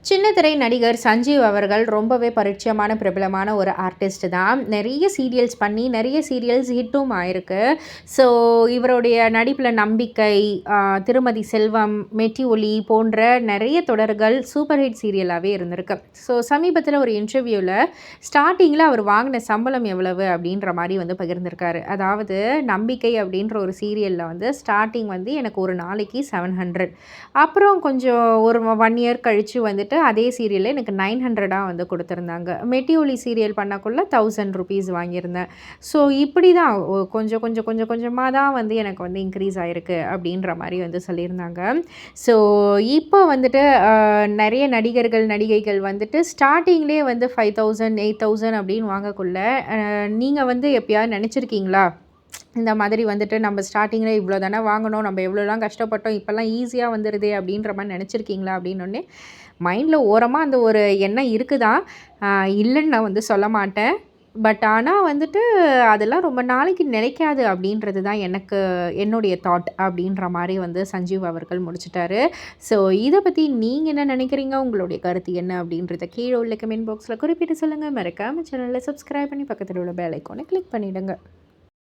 சின்னத்திரை நடிகர் சஞ்சீவ் அவர்கள் ரொம்பவே பரிச்சயமான பிரபலமான ஒரு ஆர்டிஸ்ட் தான். நிறைய சீரியல்ஸ் பண்ணி நிறைய சீரியல்ஸ் ஹிட்டும் ஆயிருக்கு. ஸோ இவருடைய நடிப்பில் நம்பிக்கை, திருமதி செல்வம், மெட்டி ஒலி போன்ற நிறைய தொடர்கள் சூப்பர் ஹிட் சீரியலாகவே இருந்திருக்கு. ஸோ சமீபத்தில் ஒரு இன்டர்வியூவில் ஸ்டார்டிங்கில் அவர் வாங்கின சம்பளம் எவ்வளவு அப்படின்ற மாதிரி வந்து பகிர்ந்திருக்காரு. அதாவது நம்பிக்கை அப்படின்ற ஒரு சீரியலில் வந்து ஸ்டார்டிங் வந்து எனக்கு ஒரு நாளைக்கு 700, அப்புறம் கொஞ்சம் ஒரு 1 இயர் கழித்து வந்துட்டு அதே சீரியலில் எனக்கு 900 வந்து கொடுத்துருந்தாங்க. மெட்டி ஒலி சீரியல் பண்ணக்குள்ள 1000 ருபீஸ் வாங்கியிருந்தேன். ஸோ இப்படி தான் கொஞ்சம் கொஞ்சம் கொஞ்சம் கொஞ்சமாக தான் வந்து எனக்கு வந்து இன்க்ரீஸ் ஆகிருக்கு அப்படின்ற மாதிரி வந்து சொல்லியிருந்தாங்க. ஸோ இப்போ வந்துட்டு நிறைய நடிகர்கள் நடிகைகள் வந்துட்டு ஸ்டார்டிங்லேயே வந்து 5000 8000 அப்படின்னு வாங்கக்குள்ள நீங்கள் வந்து எப்பயாவது நினச்சிருக்கீங்களா? இந்த மாதிரி வந்துட்டு நம்ம ஸ்டார்டிங்கில் இவ்வளோ தானே வாங்கணும், நம்ம எவ்வளோலாம் கஷ்டப்பட்டோம், இப்போல்லாம் ஈஸியாக வந்துடுதே அப்படின்ற மாதிரி நினச்சிருக்கீங்களா அப்படின்னோடனே மைண்டில் ஓரமாக அந்த ஒரு எண்ணம் இருக்குதான், இல்லைன்னு நான் வந்து சொல்ல மாட்டேன். பட் ஆனால் வந்துட்டு அதெல்லாம் ரொம்ப நாளைக்கு நிலைக்காது அப்படின்றது தான் என்னுடைய தாட் அப்படின்ற மாதிரி வந்து சஞ்சீவ் அவர்கள் முடிச்சிட்டாரு. ஸோ இதை பற்றி நீங்கள் என்ன நினைக்கிறீங்க? உங்களுடைய கருத்து என்ன அப்படின்றத கீழே உள்ள கமெண்ட் பாக்ஸில் குறிப்பிட்டு சொல்லுங்கள். மறக்காமல் சேனலில் சப்ஸ்கிரைப் பண்ணி பக்கத்தில் உள்ள பெல் ஐக்கானை கிளிக் பண்ணிவிடுங்க.